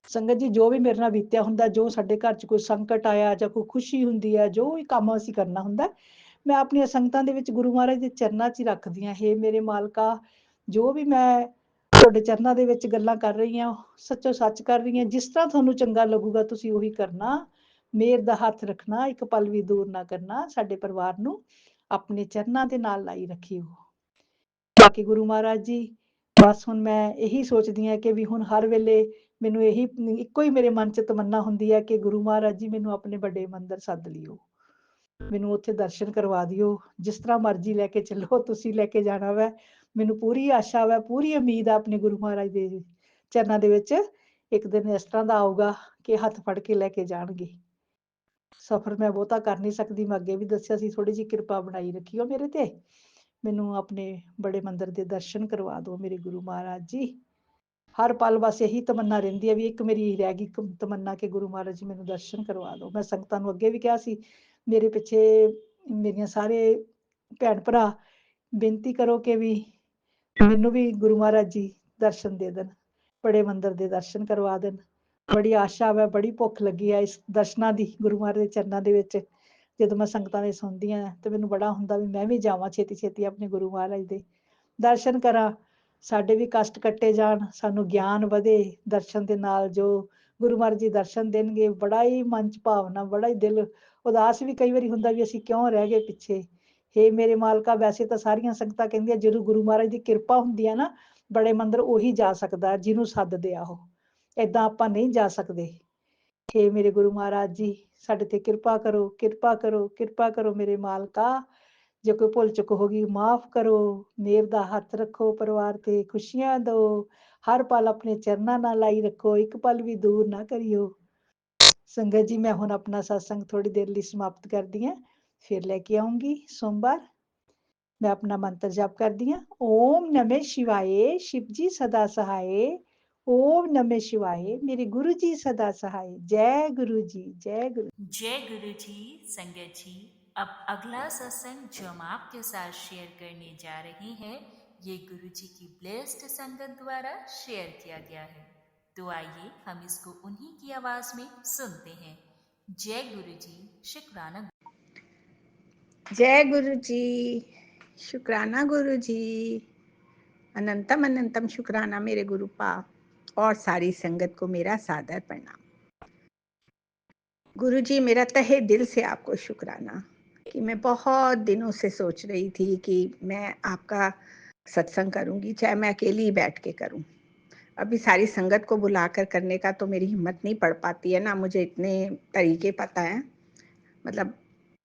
ਸੰਗਤ ਜੀ, ਜੋ ਵੀ ਮੇਰੇ ਨਾਲ ਬੀਤਿਆ ਹੁੰਦਾ, ਜੋ ਸਾਡੇ ਘਰ 'ਚ ਕੋਈ ਸੰਕਟ ਆਇਆ ਜਾਂ ਕੋਈ ਖੁਸ਼ੀ ਹੁੰਦੀ ਹੈ, ਜੋ ਵੀ ਕੰਮ ਅਸੀਂ ਕਰਨਾ ਹੁੰਦਾ, ਮੈਂ ਆਪਣੀਆਂ ਸੰਗਤਾਂ ਦੇ ਵਿੱਚ ਗੁਰੂ ਮਹਾਰਾਜ ਦੇ ਚਰਨਾਂ 'ਚ ਹੀ ਰੱਖਦੀ ਹਾਂ। ਹੇ ਮੇਰੇ ਮਾਲਕਾ, ਜੋ ਵੀ ਮੈਂ ਤੁਹਾਡੇ ਚਰਨਾਂ ਦੇ ਵਿੱਚ ਗੱਲਾਂ ਕਰ ਰਹੀ ਹਾਂ, ਸੱਚੋ ਸੱਚ ਕਰ ਰਹੀ ਹਾਂ। ਜਿਸ ਤਰ੍ਹਾਂ ਤੁਹਾਨੂੰ ਚੰਗਾ ਲੱਗੂਗਾ ਤੁਸੀਂ ਉਹੀ ਕਰਨਾ। ਮਿਹਰ ਦਾ ਹੱਥ ਰੱਖਣਾ, ਇੱਕ ਪਲ ਵੀ ਦੂਰ ਨਾ ਕਰਨਾ। ਸਾਡੇ ਪਰਿਵਾਰ ਨੂੰ ਆਪਣੇ ਚਰਨਾਂ ਦੇ ਨਾਲ ਲਾਈ ਰੱਖਿਓ। ਬਾਕੀ ਗੁਰੂ ਮਹਾਰਾਜ ਜੀ, ਬਸ ਹੁਣ ਮੈਂ ਇਹੀ ਸੋਚਦੀ ਹਾਂ ਕਿ ਵੀ ਹੁਣ ਹਰ ਵੇਲੇ ਮੈਨੂੰ ਇਹੀ ਇੱਕੋ ਹੀ ਮੇਰੇ ਮਨ 'ਚ ਤਮੰਨਾ ਹੁੰਦੀ ਹੈ ਕਿ ਗੁਰੂ ਮਹਾਰਾਜ ਜੀ ਮੈਨੂੰ ਆਪਣੇ ਵੱਡੇ ਮੰਦਿਰ ਸੱਦ ਲਿਓ, ਮੈਨੂੰ ਉੱਥੇ ਦਰਸ਼ਨ ਕਰਵਾ ਦਿਓ। ਜਿਸ ਤਰ੍ਹਾਂ ਮਰਜ਼ੀ ਲੈ ਕੇ ਚੱਲੋ, ਤੁਸੀਂ ਲੈ ਕੇ ਜਾਣਾ ਵਾ। ਮੈਨੂੰ ਪੂਰੀ ਆਸ਼ਾ ਵਾ, ਪੂਰੀ ਉਮੀਦ ਆ ਆਪਣੇ ਗੁਰੂ ਮਹਾਰਾਜ ਦੇ ਚਰਨਾਂ ਦੇ ਵਿੱਚ। ਇੱਕ ਦਿਨ ਇਸ ਤਰ੍ਹਾਂ ਦਾ ਆਊਗਾ ਕਿ ਹੱਥ ਫੜ ਕੇ ਲੈ ਕੇ ਜਾਣਗੇ। ਸਫ਼ਰ ਮੈਂ ਬਹੁਤਾ ਕਰ ਨਹੀਂ ਸਕਦੀ, ਮੈਂ ਅੱਗੇ ਵੀ ਦੱਸਿਆ ਸੀ, ਥੋੜੀ ਜਿਹੀ ਕਿਰਪਾ ਬਣਾਈ ਰੱਖਿਓ ਮੇਰੇ ਤੇ। ਮੈਨੂੰ ਆਪਣੇ ਬੜੇ ਮੰਦਿਰ ਦੇ ਦਰਸ਼ਨ ਕਰਵਾ ਦਿਓ ਮੇਰੇ ਗੁਰੂ ਮਹਾਰਾਜ ਜੀ। ਹਰ ਪਲ ਬਸ ਇਹੀ ਤਮੰਨਾ ਰਹਿੰਦੀ ਹੈ ਵੀ ਇੱਕ ਮੇਰੀ ਰਹਿ ਗਈ ਤਮੰਨਾ ਕਿ ਗੁਰੂ ਮਹਾਰਾਜ ਜੀ ਮੈਨੂੰ ਦਰਸ਼ਨ ਕਰਵਾ ਦਿਓ। ਮੈਂ ਸੰਗਤਾਂ ਨੂੰ ਅੱਗੇ ਵੀ ਕਿਹਾ ਸੀ, ਮੇਰੇ ਪਿੱਛੇ ਮੇਰੀਆਂ ਸਾਰੇ ਭੈਣ ਭਰਾ ਬੇਨਤੀ ਕਰੋ ਕਿ ਵੀ ਮੈਨੂੰ ਵੀ ਗੁਰੂ ਮਹਾਰਾਜ ਜੀ ਦਰਸ਼ਨ ਦੇ ਦੇਣ, ਬੜੇ ਮੰਦਿਰ ਦੇ ਦਰਸ਼ਨ ਕਰਵਾ ਦੇਣ। ਬੜੀ ਆਸ਼ਾ ਵਾ, ਬੜੀ ਭੁੱਖ ਲੱਗੀ ਹੈ ਇਸ ਦਰਸ਼ਨਾਂ ਦੀ ਗੁਰੂ ਮਹਾਰਾਜ ਦੇ ਚਰਨਾਂ ਦੇ ਵਿੱਚ। ਜਦੋਂ ਮੈਂ ਸੰਗਤਾਂ ਦੇ ਸੁਣਦੀ ਹਾਂ ਤੇ ਮੈਨੂੰ ਬੜਾ ਹੁੰਦਾ ਵੀ ਮੈਂ ਵੀ ਜਾਵਾਂ ਛੇਤੀ ਛੇਤੀ ਆਪਣੇ ਗੁਰੂ ਮਹਾਰਾਜ ਦੇ ਦਰਸ਼ਨ ਕਰਾਂ, ਸਾਡੇ ਵੀ ਕਸ਼ਟ ਕੱਟੇ ਜਾਣ, ਸਾਨੂੰ ਗਿਆਨ ਵਧੇ ਦਰਸ਼ਨ ਦੇ ਨਾਲ। ਜੋ ਗੁਰੂ ਮਹਾਰਾਜ ਜੀ ਦਰਸ਼ਨ ਦੇਣਗੇ, ਬੜਾ ਹੀ ਮਨ 'ਚ ਭਾਵਨਾ, ਬੜਾ ਹੀ ਦਿਲ ਉਦਾਸ ਵੀ ਕਈ ਵਾਰੀ ਹੁੰਦਾ ਵੀ ਅਸੀਂ ਕਿਉਂ ਰਹਿ ਗਏ ਪਿੱਛੇ। ਹੇ ਮੇਰੇ ਮਾਲਕਾ, ਵੈਸੇ ਤਾਂ ਸਾਰੀਆਂ ਸੰਗਤਾਂ ਕਹਿੰਦੀਆਂ ਜਦੋਂ ਗੁਰੂ ਮਹਾਰਾਜ ਦੀ ਕਿਰਪਾ ਹੁੰਦੀ ਆ ਨਾ, ਬੜੇ ਮੰਦਿਰ ਉਹੀ ਜਾ ਸਕਦਾ ਜਿਹਨੂੰ ਸੱਦਦੇ ਆ ਉਹ, ਏਦਾਂ ਆਪਾਂ ਨਹੀਂ ਜਾ ਸਕਦੇ। ਹੇ ਮੇਰੇ ਗੁਰੂ ਮਹਾਰਾਜ ਜੀ, ਸਾਡੇ ਤੇ ਕਿਰਪਾ ਕਰੋ, ਕਿਰਪਾ ਕਰੋ, ਕਿਰਪਾ ਕਰੋ ਮੇਰੇ ਮਾਲਕਾ। ਜੇ ਕੋਈ ਭੁੱਲ ਚੁੱਕ ਹੋ ਗਈ ਮਾਫ਼ ਕਰੋ, ਨੇਕ ਦਾ ਹੱਥ ਰੱਖੋ ਪਰਿਵਾਰ ਤੇ, ਖੁਸ਼ੀਆਂ ਦਿਓ, ਹਰ ਪਲ ਆਪਣੇ ਚਰਨਾਂ ਨਾਲ ਲਾਈ ਰੱਖੋ, ਇੱਕ ਪਲ ਵੀ ਦੂਰ ਨਾ ਕਰਿਓ। ਸੰਗਤ ਜੀ, ਮੈਂ ਹੁਣ ਆਪਣਾ ਸਤਸੰਗ ਥੋੜੀ ਦੇਰ ਲਈ ਸਮਾਪਤ ਕਰਦੀ ਹਾਂ, ਫਿਰ ਲੈ ਕੇ ਆਉਂਗੀ ਸੋਮਵਾਰ। मैं अपना मंत्र जाप करती हूँ। ओम नमः शिवाय, शिव जी सदा सहाय। ओम नमः शिवाय, मेरे गुरु जी सदा सहाय। जय गुरु जी, जय गुरु। जय गुरु जी। संगत जी, अब अगला सत्संग जो हम आपके साथ शेयर करने जा रहे हैं, ये गुरु जी की ब्लेस्ड संगत द्वारा शेयर किया गया है। तो आइए हम इसको उन्हीं की आवाज में सुनते हैं। जय गुरु जी। शुक्राना। जय गुरु जी, शुक्राना गुरु जी, अनंतम अनंतम शुक्राना मेरे गुरुपा और सारी संगत को मेरा सादर प्रणाम। गुरु जी, मेरा तहे दिल से आपको शुक्राना कि मैं बहुत दिनों से सोच रही थी कि मैं आपका सत्संग करूंगी, चाहे मैं अकेली ही बैठ के करूं। अभी सारी संगत को बुलाकर करने का तो मेरी हिम्मत नहीं पड़ पाती है ना, मुझे इतने तरीके पता है, मतलब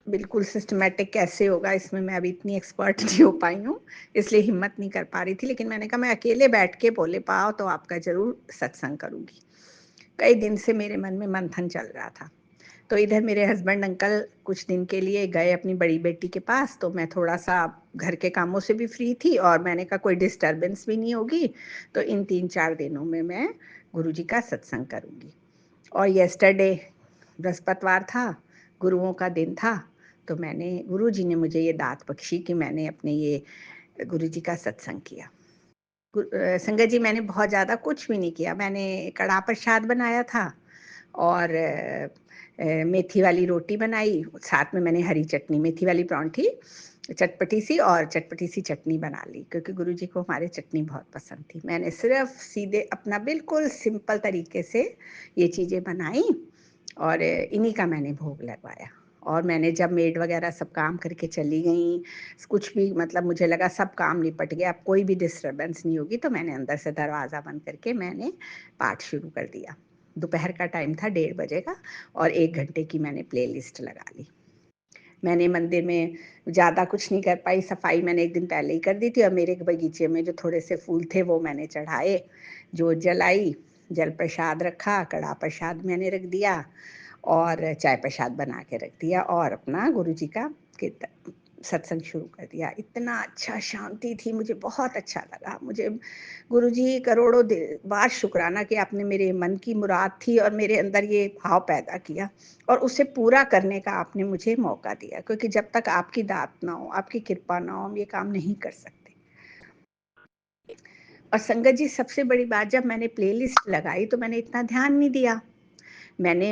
बिल्कुल सिस्टमेटिक कैसे होगा इसमें मैं अभी इतनी एक्सपर्ट नहीं हो पाई हूँ, इसलिए हिम्मत नहीं कर पा रही थी। लेकिन मैंने कहा मैं अकेले बैठ के बोले पाओ तो आपका जरूर सत्संग करूंगी। कई दिन से मेरे मन में मंथन चल रहा था। तो इधर मेरे हस्बैंड अंकल कुछ दिन के लिए गए अपनी बड़ी बेटी के पास, तो मैं थोड़ा सा घर के कामों से भी फ्री थी और मैंने कहा कोई डिस्टरबेंस भी नहीं होगी, तो इन 3-4 दिनों में मैं गुरुजी का सत्संग करूंगी। और येस्टरडे बृहस्पतिवार था, गुरुओं का दिन था, तो मैंने गुरुजी ने मुझे ये दात बख्शी कि मैंने अपने ये गुरुजी का सत्संग किया। संगत जी, मैंने बहुत ज़्यादा कुछ भी नहीं किया। मैंने कड़ा प्रसाद बनाया था और मेथी वाली रोटी बनाई, साथ में मैंने हरी चटनी, मेथी वाली परांठी चटपटी सी और चटपटी सी चटनी बना ली, क्योंकि गुरुजी को हमारे चटनी बहुत पसंद थी। मैंने सिर्फ सीधे अपना बिल्कुल सिंपल तरीके से ये चीज़ें बनाई और इन्हीं का मैंने भोग लगवाया। और मैंने जब मेड वगैरह सब काम करके चली गई, कुछ भी मतलब मुझे लगा सब काम निपट गया, अब कोई भी डिस्टर्बेंस नहीं होगी, तो मैंने अंदर से दरवाज़ा बंद करके मैंने पाठ शुरू कर दिया। दोपहर का टाइम था, 1:30 बजे का, और 1 घंटे की मैंने प्लेलिस्ट लगा ली। मैंने मंदिर में ज़्यादा कुछ नहीं कर पाई, सफाई मैंने एक दिन पहले ही कर दी थी, और मेरे बगीचे में जो थोड़े से फूल थे वो मैंने चढ़ाए, जोत जलाई, जल प्रसाद रखा, कड़ा प्रसाद मैंने रख दिया और चाय प्रसाद बना के रख दिया और अपना गुरुजी का कीर्तन सत्संग शुरू कर दिया। इतना अच्छा शांति थी, मुझे बहुत अच्छा लगा। मुझे गुरुजी करोड़ों बार शुक्राना कि आपने मेरे मन की मुराद थी और मेरे अंदर ये भाव पैदा किया और उसे पूरा करने का आपने मुझे मौका दिया, क्योंकि जब तक आपकी दात ना हो, आपकी कृपा ना हो, हम ये काम नहीं कर सकते। और संगत जी, सबसे बड़ी बात, जब मैंने प्लेलिस्ट लगाई तो मैंने इतना ध्यान नहीं दिया। मैंने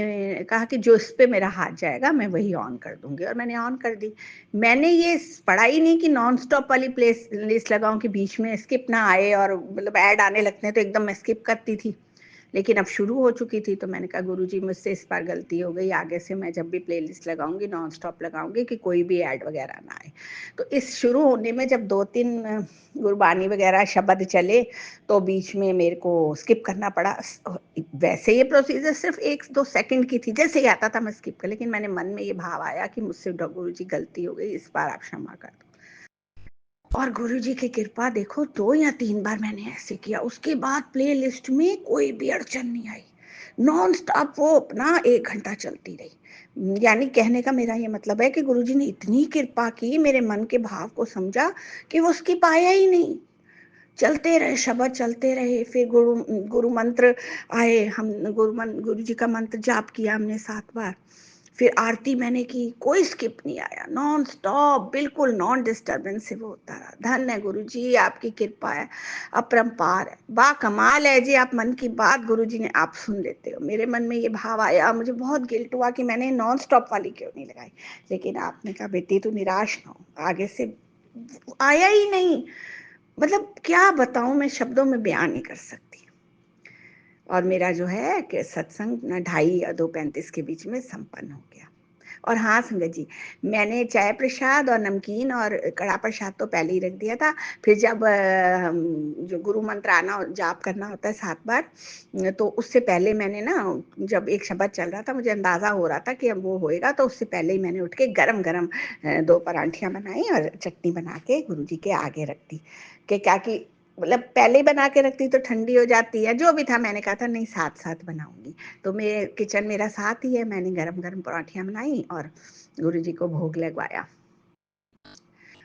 कहा कि जो इस पे मेरा हाथ जाएगा मैं वही ऑन कर दूंगी, और मैंने ऑन कर दी। मैंने ये पढ़ा ही नहीं कि नॉन स्टॉप वाली प्ले लिस्ट लगाऊं कि बीच में स्किप ना आए, और मतलब ऐड आने लगते हैं तो एकदम मैं स्किप करती थी। लेकिन अब शुरू हो चुकी थी तो मैंने कहा गुरुजी, मुझसे इस बार गलती हो गई, आगे से मैं जब भी प्लेलिस्ट लगाऊंगी नॉन स्टॉप लगाऊंगी कि कोई भी ऐड वगैरह ना आए। तो इस शुरू होने में जब 2-3 गुरबानी वगैरह शब्द चले तो बीच में मेरे को स्किप करना पड़ा। वैसे ये प्रोसीजर सिर्फ 1-2 सेकंड की थी, जैसे ही आता था मैं स्किप कर, लेकिन मैंने मन में ये भाव आया कि मुझसे गुरुजी गलती हो गई, इस बार आप क्षमा कर दो। और गुरुजी की कृपा देखो, 2 या 3 बार मैंने ऐसे किया, उसके बाद प्लेलिस्ट में कोई भी अड़चन नहीं आई, नॉन स्टॉप वो अपना 1 घंटा चलती रही। यानी कहने का मेरा ये मतलब है कि गुरुजी ने इतनी कृपा की, मेरे मन के भाव को समझा कि वो स्किप आया ही नहीं, चलते रहे शब्द, चलते रहे। फिर गुरु मंत्र आए, हम गुरु जी का मंत्र जाप किया हमने 7 बार। फिर आरती मैंने की, कोई स्किप नहीं आया, नॉन स्टॉप, बिल्कुल नॉन डिस्टर्बेंस से वो होता रहा। धन्य है गुरु जी, आपकी कृपा है, अपरंपार है, बा कमाल है जी। आप मन की बात गुरु जी ने आप सुन लेते हो। मेरे मन में ये भाव आया, मुझे बहुत गिल्ट हुआ कि मैंने नॉन स्टॉप वाली क्यों नहीं लगाई, लेकिन आपने कहा बेटी तू निराश ना हो, आगे से आया ही नहीं। मतलब क्या बताऊं, मैं शब्दों में बयान नहीं कर सकती। और मेरा जो है कि सत्संग 2:30 या 2:35 के बीच में संपन्न हो गया। और हाँ संगत जी, मैंने चाय प्रसाद और नमकीन और कड़ा प्रसाद तो पहले ही रख दिया था। फिर जब जो गुरु मंत्र आना जाप करना होता है 7 बार, तो उससे पहले मैंने ना, जब एक शब्द चल रहा था, मुझे अंदाज़ा हो रहा था कि अब वो होएगा, तो उससे पहले ही मैंने उठ के गरम-गरम 2 परांठियाँ बनाई और चटनी बना के गुरुजी के आगे रख दी। कि क्या कि मतलब पहले ही बना के रखती तो ठंडी हो जाती है, जो भी था मैंने कहा था नहीं साथ-साथ बनाऊँगी। तो किचन मेरा साथ ही है, मैंने गरम-गरम पराठियाँ बनाई और गुरुजी को भोग लगवाया।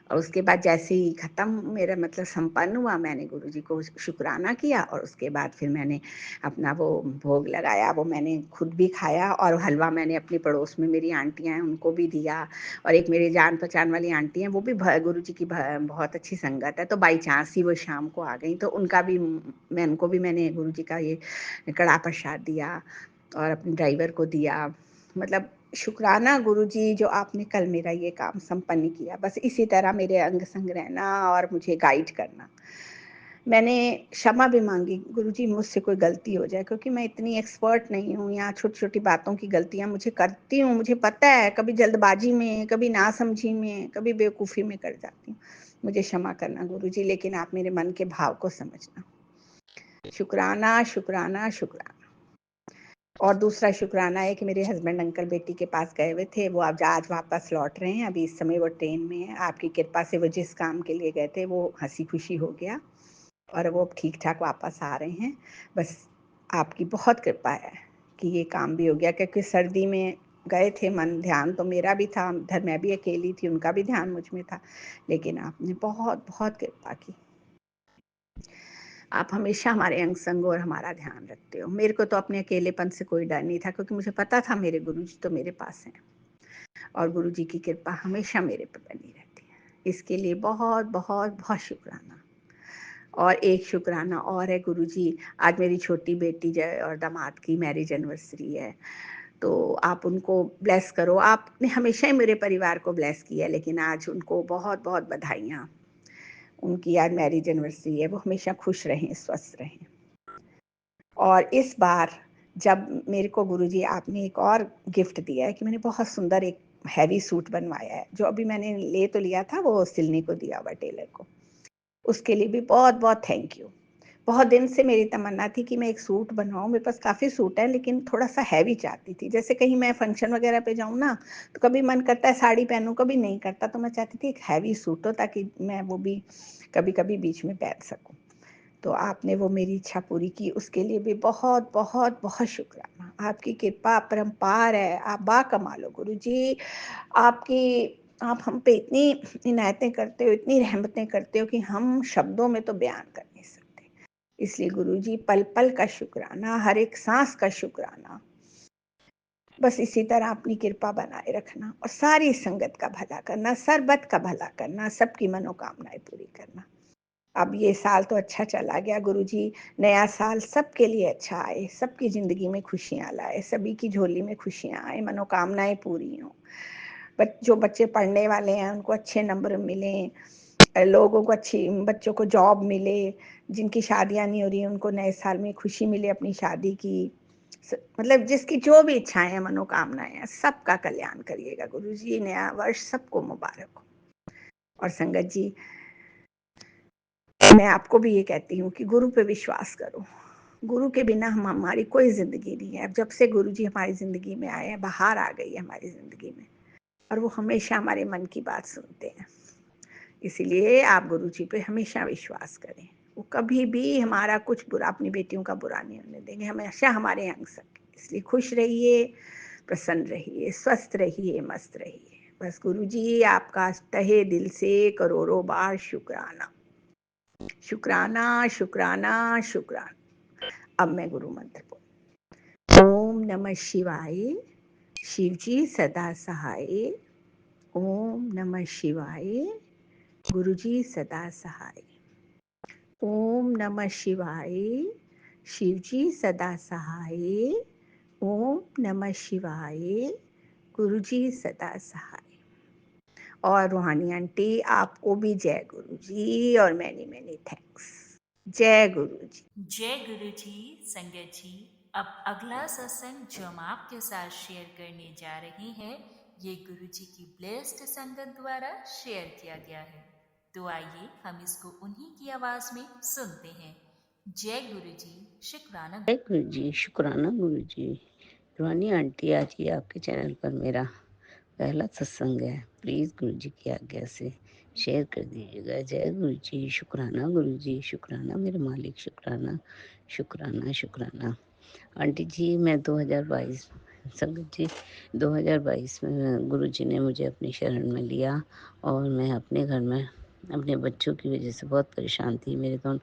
और उसके बाद जैसे ही खत्म मेरा मतलब संपन्न हुआ, मैंने गुरुजी को शुक्राना किया और उसके बाद फिर मैंने अपना वो भोग लगाया, वो मैंने खुद भी खाया और हलवा मैंने अपने पड़ोस में मेरी आंटियाँ हैं उनको भी दिया, और एक मेरी जान पहचान वाली आंटी हैं, वो भी गुरुजी की बहुत अच्छी संगत है, तो बाई चांस ही वो शाम को आ गई, तो उनका भी मैंने गुरुजी का ये कड़ा प्रसाद दिया और अपने ड्राइवर को दिया। मतलब शुक्राना गुरुजी, जो आपने कल मेरा ये काम संपन्न किया। बस इसी तरह मेरे अंग संग रहना और मुझे गाइड करना। मैंने क्षमा भी माँगी, गुरुजी मुझसे कोई गलती हो जाए, क्योंकि मैं इतनी एक्सपर्ट नहीं हूँ, यहाँ छोटी-छोटी बातों की गलतियाँ मुझे करती हूँ, मुझे पता है, कभी जल्दबाजी में, कभी नासमझी में, कभी बेवकूफ़ी में कर जाती हूँ। मुझे क्षमा करना गुरुजी, लेकिन आप मेरे मन के भाव को समझना। शुक्राना, शुक्राना, शुक्राना। और दूसरा शुक्राना है कि मेरे हस्बैंड अंकल बेटी के पास गए हुए थे, वो अब आज वापस लौट रहे हैं, अभी इस समय वो ट्रेन में है। आपकी कृपा से वो जिस काम के लिए गए थे वो हँसी-खुशी हो गया और वो अब ठीक-ठाक वापस आ रहे हैं। बस आपकी बहुत कृपा है कि ये काम भी हो गया, क्योंकि सर्दी में गए थे, मन ध्यान तो मेरा भी था, उधर मैं भी अकेली थी, उनका भी ध्यान मुझ में था, लेकिन आपने बहुत-बहुत कृपा की। आप हमेशा हमारे अंग संग और हमारा ध्यान रखते हो। मेरे को तो अपने अकेलेपन से कोई डर नहीं था, क्योंकि मुझे पता था मेरे गुरुजी तो मेरे पास हैं और गुरुजी की कृपा हमेशा मेरे पे बनी रहती है। इसके लिए बहुत शुक्राना। और एक शुक्राना और है गुरुजी, आज मेरी छोटी बेटी और दामाद की मैरिज एनिवर्सरी है, तो आप उनको ब्लेस करो। आपने हमेशा ही मेरे परिवार को ब्लेस किया है, लेकिन आज उनको बहुत-बहुत बधाइयाँ। उनकी आज मैरिज एनिवर्सरी है, वो हमेशा खुश रहें, स्वस्थ रहें। और इस बार जब मेरे को गुरुजी आपने एक और गिफ्ट दिया है कि मैंने बहुत सुंदर एक हैवी सूट बनवाया है, जो अभी मैंने ले तो लिया था, वो सिलने को दिया हुआ टेलर को। उसके लिए भी बहुत-बहुत थैंक यू। बहुत दिन से मेरी तमन्ना थी कि मैं एक सूट बनवाऊँ, मेरे पास काफ़ी सूट हैं, लेकिन थोड़ा-सा हैवी चाहती थी। जैसे कहीं मैं फंक्शन वगैरह पे जाऊँ ना, तो कभी मन करता है साड़ी पहनूँ, कभी नहीं करता, तो मैं चाहती थी एक हैवी सूट हो, ताकि मैं वो भी कभी-कभी बीच में पहन सकूँ। तो आपने वो मेरी इच्छा पूरी की, उसके लिए भी बहुत शुक्राना। आपकी कृपा अपरंपार है, आप बाकमाल हो गुरुजी। आपकी आप हम पे इतनी इनायतें करते हो, इतनी रहमतें करते हो कि हम शब्दों में तो बयान कर नहीं सकते। इसलिए गुरुजी पल-पल का शुक्राना, हर एक साँस का शुक्राना। बस इसी तरह अपनी कृपा बनाए रखना और सारी संगत का भला करना, सर्बत का भला करना, सबकी मनोकामनाएँ पूरी करना। अब ये साल तो अच्छा चला गया गुरुजी, नया साल सबके लिए अच्छा आए, सबकी ज़िंदगी में खुशियाँ लाए, सभी की झोली में खुशियाँ आए, मनोकामनाएँ पूरी हों। जो बच्चे पढ़ने वाले हैं उनको अच्छे नंबर मिलें, लोगों को बच्चों को जॉब मिले, जिनकी शादियाँ नहीं हो रही उनको नए साल में खुशी मिले अपनी शादी की। मतलब जिसकी जो भी इच्छाएँ हैं, मनोकामनाएँ हैं, सबका कल्याण करिएगा गुरुजी, नया वर्ष सबको मुबारक हो। और संगत जी, मैं आपको भी ये कहती हूँ कि गुरु पे विश्वास करो। गुरु के बिना हमारी कोई ज़िंदगी नहीं है। अब जब से गुरुजी हमारी ज़िंदगी में आए हैं, बहार आ गई है हमारी ज़िंदगी में, और वो हमेशा हमारे मन की बात सुनते हैं। इसीलिए आप गुरुजी पे हमेशा विश्वास करें। वो कभी भी हमारा कुछ बुरा, अपनी बेटियों का बुरा नहीं होने देंगे, हमेशा हमारे अंग संग। इसलिए खुश रहिए, प्रसन्न रहिए, स्वस्थ रहिए, मस्त रहिए। बस गुरुजी आपका तहे दिल से करोड़ों बार शुक्राना। शुक्राना, शुक्राना, शुक्राना। अब मैं गुरु मंत्र बोल। ओम नमः शिवाय, शिव जी सदा सहाय। ओम नमः शिवाय, गुरु जी सदा सहाय। ओम नमः शिवाय, शिव जी सदा सहाय। ओम नमः शिवाय, गुरु जी सदा सहाय। और रूहानी आंटी, आपको भी जय गुरु जी और मैनी मैनी थैंक्स। जय गुरु जी। जय गुरु जी। संगत जी, अब अगला सत्संग जो हम आपके साथ शेयर करने जा रहे हैं, ये गुरु जी की ब्लेस्ड संगत द्वारा शेयर किया गया है। तो आइए हम इसको उन्हीं की आवाज में सुनते हैं। जय गुरु जी, शुक्राना। जय गुरु जी, शुक्राना गुरु जी। रुहानी आंटी, आज ये आपके चैनल पर मेरा पहला सत्संग है। प्लीज़ गुरु जी की आज्ञा से शेयर कर दीजिएगा। जय गुरु जी, शुक्राना गुरु जी, शुक्राना मेरे मालिक, शुक्राना शुक्राना शुक्राना। आंटी जी, मैं 2022 संगत जी 2022 में गुरु जी ने मुझे अपनी शरण में लिया और मैं अपने घर में अपने बच्चों की वजह से बहुत परेशान थी। मेरे दोनों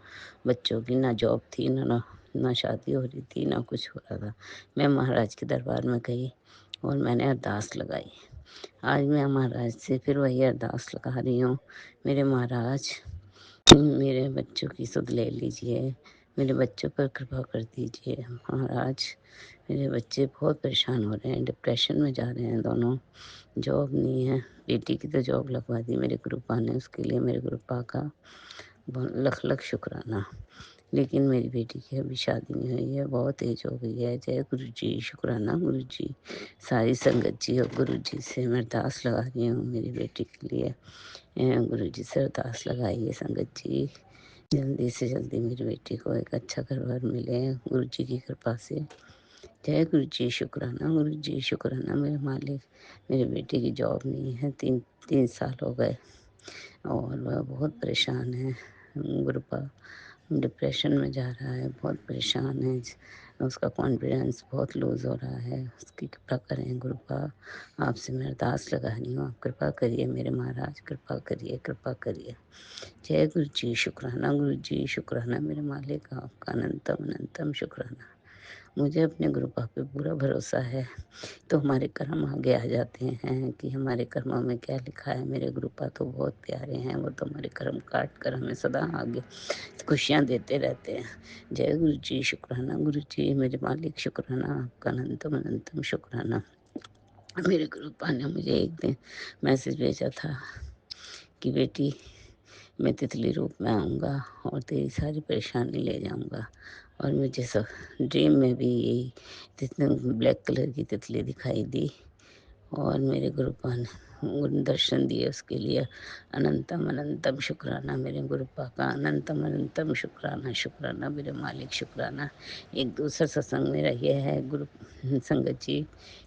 बच्चों की ना जॉब थी, ना शादी हो रही थी, ना कुछ हो रहा था। मैं महाराज के दरबार में गई और मैंने अरदास लगाई। आज मैं महाराज से फिर वही अरदास लगा रही हूँ। मेरे महाराज, मेरे बच्चों की सुध ले लीजिए, मेरे बच्चों पर कृपा कर दीजिए। महाराज, मेरे बच्चे बहुत परेशान हो रहे हैं, डिप्रेशन में जा रहे हैं दोनों। जॉब नहीं है, बेटी की तो जॉब लगवा दी मेरे गुरुपा ने, उसके लिए मेरे गुरुपा का लख लख शुक्राना। लेकिन मेरी बेटी की अभी शादी नहीं हुई है, बहुत एज हो गई है। जय गुरु जी, शुक्राना गुरु जी। सारी संगत जी और गुरु जी से मैं अरदास लगा रही हूँ मेरी बेटी के लिए। गुरु जी से अरदास लगाइए संगत जी, जल्दी से जल्दी मेरी बेटी को एक अच्छा घर-वर मिले गुरु जी की कृपा से। जय गुरु जी, शुक्राना गुरु जी, शुक्राना मेरे मालिक। मेरी बेटी की जॉब नहीं है, 3 साल हो गए और वह बहुत परेशान है। गुरुपा डिप्रेशन में जा रहा है, बहुत परेशान है। उसका कॉन्फिडेंस बहुत लूज़ हो रहा है। उसकी कृपा करें गुरुपा, आपसे मैं अरदास लगा रही हूँ, आप कृपा करिए मेरे महाराज, कृपा करिए, कृपा करिए। जय गुरु जी, शुक्राना गुरु जी, शुक्राना मेरे मालिक, आपका अनंतम अनंतम शुक्राना। मुझे अपने गुरुपा पे पूरा भरोसा है। तो हमारे कर्म आगे आ जाते हैं कि हमारे कर्मों में क्या लिखा है। मेरे गुरुपा तो बहुत प्यारे हैं, वो तो हमारे कर्म काट कर हमें सदा आगे खुशियाँ देते रहते हैं। जय गुरु जी, शुक्राना गुरु जी, मेरे मालिक, शुक्राना आपका अनंतम अनंतम शुक्राना। मेरे गुरुपा ने मुझे एक दिन मैसेज भेजा था कि बेटी, मैं तितली रूप में आऊँगा और तेरी सारी परेशानी ले जाऊँगा। और मुझे सब ड्रीम में भी यही ब्लैक कलर की तितली दिखाई दी और मेरे गुरुपा ने दर्शन दिए। उसके लिए अनंतम अनंतम शुक्राना मेरे गुरुपा का, अनंतम अनंतम शुक्राना, शुक्राना मेरे मालिक, शुक्राना। एक दूसरा सत्संग मेरा ये है गुरु संगत जी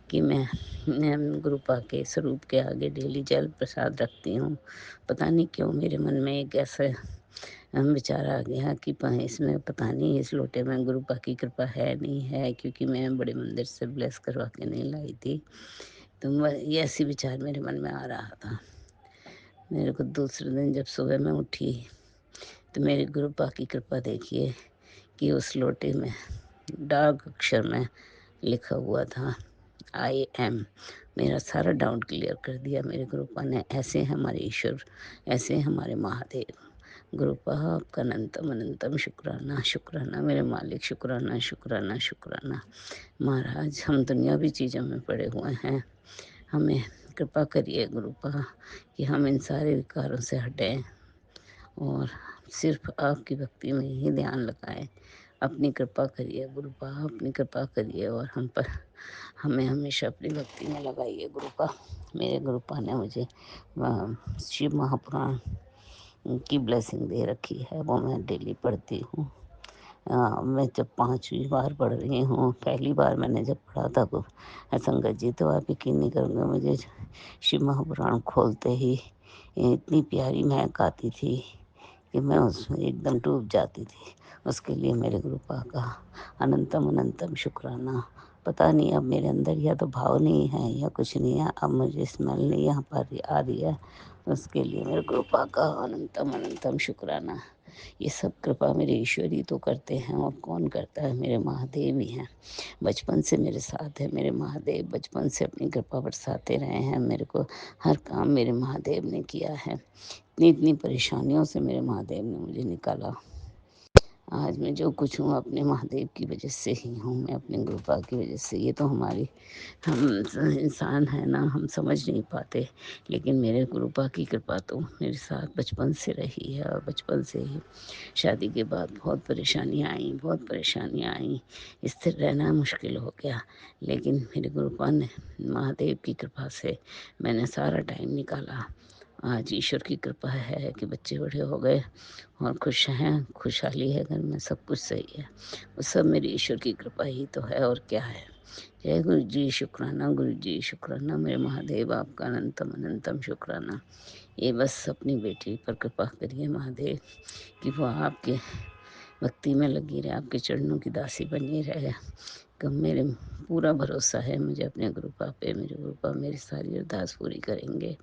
कि मैं गुरुपा के स्वरूप के आगे डेली जल प्रसाद रखती हूँ। पता नहीं क्यों मेरे मन में एक ऐसा विचार आ गया कि इसमें पता नहीं इस लोटे में गुरुपा की कृपा है नहीं है, क्योंकि मैं बड़े मंदिर से ब्लेस करवा के नहीं लाई थी। तो ये ऐसी विचार मेरे मन में आ रहा था। मेरे को दूसरे दिन जब सुबह मैं उठी तो मेरे गुरुपा की कृपा देखिए कि उस लोटे में डार्क अक्षर में लिखा हुआ था आई एम। मेरा सारा डाउट क्लियर कर दिया मेरे गुरुपा ने। ऐसे हैं हमारे ईश्वर, ऐसे हैं हमारे महादेव। गुरुपा आपका अनंतम अनंतम शुक्राना, शुक्राना मेरे मालिक, शुक्राना शुक्राना शुक्राना। महाराज, हम दुनियावी चीज़ों में पड़े हुए हैं, हमें कृपा करिए गुरुपा कि हम इन सारे विकारों से हटें और सिर्फ आपकी भक्ति में ही ध्यान लगाएं। अपनी कृपा करिए गुरुपा, अपनी कृपा करिए और हम पर हमें हमेशा अपनी भक्ति में लगाइए गुरुपा। मेरे गुरुपा ने मुझे शिव महापुराण की ब्लेसिंग दे रखी है, वो मैं डेली पढ़ती हूँ। मैं जब 5वीं बार पढ़ रही हूँ, पहली बार मैंने जब पढ़ा था संगत जी, तो आप यकीन नहीं करोगे, मुझे शिव महापुराण खोलते ही इतनी प्यारी महक आती थी कि मैं उसमें एकदम डूब जाती थी। उसके लिए मेरे गुरुपा का अनंतम अनंतम शुक्राना। पता नहीं अब मेरे अंदर या तो भाव नहीं है या कुछ नहीं है, अब मुझे स्मेल नहीं यहाँ पर आ रही है। उसके लिए मेरे गुरुपा का अनंतम अनंतम शुक्राना। ये सब कृपा मेरे ईश्वर ही तो करते हैं, और कौन करता है? मेरे महादेव ही हैं। बचपन से मेरे साथ है मेरे महादेव, बचपन से अपनी कृपा बरसाते रहे हैं। मेरे को हर काम मेरे महादेव ने किया है। इतनी इतनी परेशानियों से मेरे महादेव ने मुझे निकाला। आज मैं जो कुछ हूँ अपने महादेव की वजह से ही हूँ, मैं अपने गुरुपा की वजह से। ये तो हम इंसान है ना, हम समझ नहीं पाते, लेकिन मेरे गुरुपा की कृपा तो मेरे साथ बचपन से रही है। और बचपन से ही शादी के बाद बहुत परेशानियाँ आईं, बहुत परेशानियाँ आईं, स्थिर रहना मुश्किल हो गया। लेकिन मेरे गुरुपा ने, महादेव की कृपा से मैंने सारा टाइम निकाला। आज ईश्वर की कृपा है कि बच्चे बड़े हो गए और खुश हैं, खुशहाली है घर में, सब कुछ सही है। वो सब मेरी ईश्वर की कृपा ही तो है, और क्या है। जय गुरु जी, शुक्राना गुरु जी, शुक्राना मेरे महादेव, आपका अनंतम अनंतम शुक्राना। ये बस अपनी बेटी पर कृपा करिए महादेव कि वो आपके भक्ति में लगी रहे, आपके चरणों की दासी बनी रहे। कब मेरे पूरा भरोसा है मुझे अपने गुरुपा पे, मेरे गुरुपा मेरी सारी अरदास पूरी करेंगे।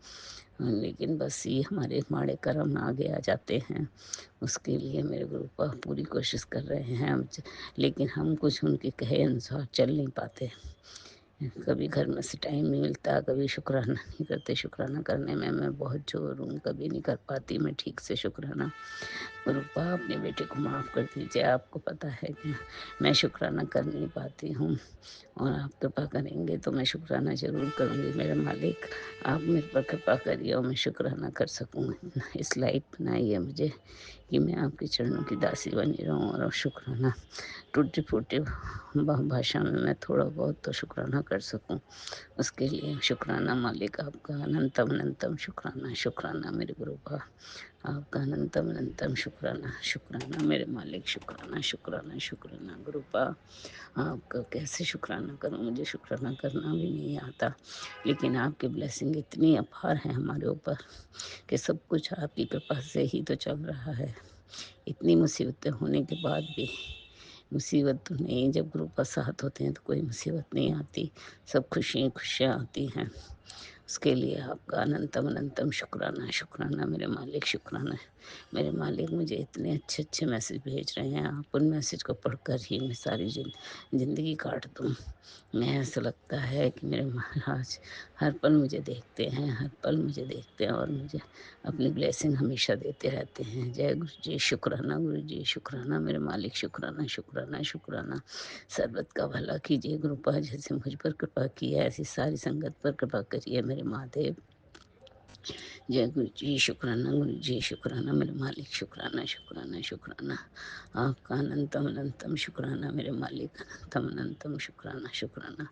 लेकिन बस ये हमारे माड़े कर्म आगे आ जाते हैं, उसके लिए मेरे गुरुपा पूरी कोशिश कर रहे हैं लेकिन हम कुछ उनके कहे अनुसार चल नहीं पाते। कभी घर में से टाइम नहीं मिलता, कभी शुक्राना नहीं करते। शुक्राना करने में मैं बहुत जोर हूँ, कभी नहीं कर पाती मैं ठीक से शुक्राना। गुरुपा अपने बेटे को माफ़ कर दीजिए, आपको पता है कि मैं शुक्राना कर नहीं पाती हूँ, और आप कृपा करेंगे तो मैं शुक्राना ज़रूर करूँगी। मेरा मालिक, आप मेरे पर कृपा करिए और मैं शुक्राना कर सकूँ। इस लायक बनाइए मुझे कि मैं आपके चरणों की दासी बनी रहूँ, और शुक्राना टूटी फूटी भाषा में मैं थोड़ा बहुत तो शुक्राना कर सकूं। उसके लिए शुक्राना मालिक आपका, अनंतम अनंतम शुक्राना। शुक्राना मेरे गुरुपा आपका, अनंतम अनंतम शुक्राना। शुक्राना मेरे मालिक, शुक्राना शुक्राना शुक्राना गुरुपा आपका। कैसे शुक्राना करूं, मुझे शुक्राना करना भी नहीं आता, लेकिन आपकी ब्लेसिंग इतनी अपार है हमारे ऊपर कि सब कुछ आपकी कृपा से ही तो चल रहा है। इतनी मुसीबतें होने के बाद भी, मुसीबत तो नहीं, जब गुरु का साथ होते हैं तो कोई मुसीबत नहीं आती, सब खुशियाँ खुशियाँ आती हैं। उसके लिए आपका अनंतम अनंतम शुक्राना। शुक्राना मेरे मालिक, शुक्राना है। मेरे मालिक मुझे इतने अच्छे अच्छे मैसेज भेज रहे हैं, आप उन मैसेज को पढ़कर ही मैं सारी ज़िंदगी काट दूँ। मैं, ऐसा लगता है कि मेरे महाराज हर पल मुझे देखते हैं, हर पल मुझे देखते हैं, और मुझे अपनी ब्लेसिंग हमेशा देते रहते हैं। जय गुरु जी, शुक्राना गुरु जी, शुक्राना मेरे मालिक, शुक्राना शुक्राना शुक्राना। सर्बत का भला कीजिए गुरुपा, जैसे मुझ पर कृपा की है ऐसी सारी संगत पर कृपा करिए मेरे महादेव। जय गुरु जी, शुक्राना गुरु जी, शुक्राना मेरे मालिक, शुक्राना शुक्राना शुक्राना। आपका अनंतम अनंतम शुक्राना मेरे मालिक, अनंतम अनंतम शुक्राना शुक्राना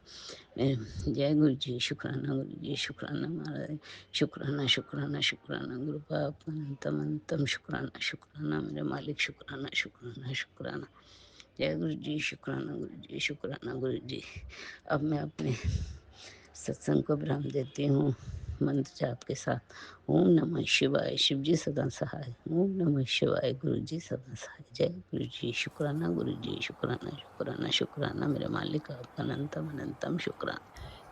मेरे। जय गुरु जी, शुक्राना गुरु जी, शुक्राना महाराज, शुक्राना शुक्राना शुक्राना गुरुपा आपका, अनंतम अनंतम शुक्राना शुक्राना मेरे मालिक, शुक्राना शुक्राना शुक्राना। जय गुरु जी, शुक्राना गुरु जी, शुक्राना गुरु जी। अब मैं अपने सत्संग को विराम देती हूँ मंत्र जाप के साथ। ओम नमः शिवाय, शिव जी सदा सहाय। ओम नमः शिवाय, गुरु जी सदा सहाय। जय गुरु जी, शुक्राना गुरु जी, शुक्राना शुक्राना शुक्राना मेरे मालिक, आपका अनंतम अनंतम शुक्राना।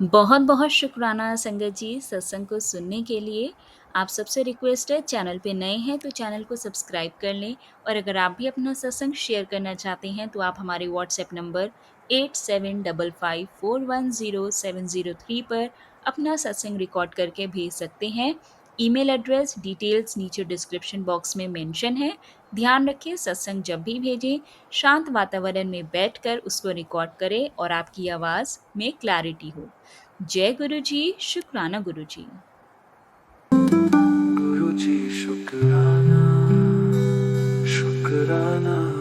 बहुत बहुत शुक्राना संगत जी सत्संग को सुनने के लिए। आप सबसे रिक्वेस्ट है, चैनल पे नए हैं तो चैनल को सब्सक्राइब कर लें, और अगर आप भी अपना सत्संग शेयर करना चाहते हैं तो आप हमारे व्हाट्सएप नंबर 8755410703 पर अपना सत्संग रिकॉर्ड करके भेज सकते हैं। ईमेल एड्रेस डिटेल्स नीचे डिस्क्रिप्शन बॉक्स में मेंशन है। ध्यान रखें, सत्संग जब भी भेजें शांत वातावरण में बैठकर उसको रिकॉर्ड करें और आपकी आवाज़ में क्लैरिटी हो। जय गुरु जी, शुक्राना गुरु जी। गुरु जी शुक्राना, शुक्राना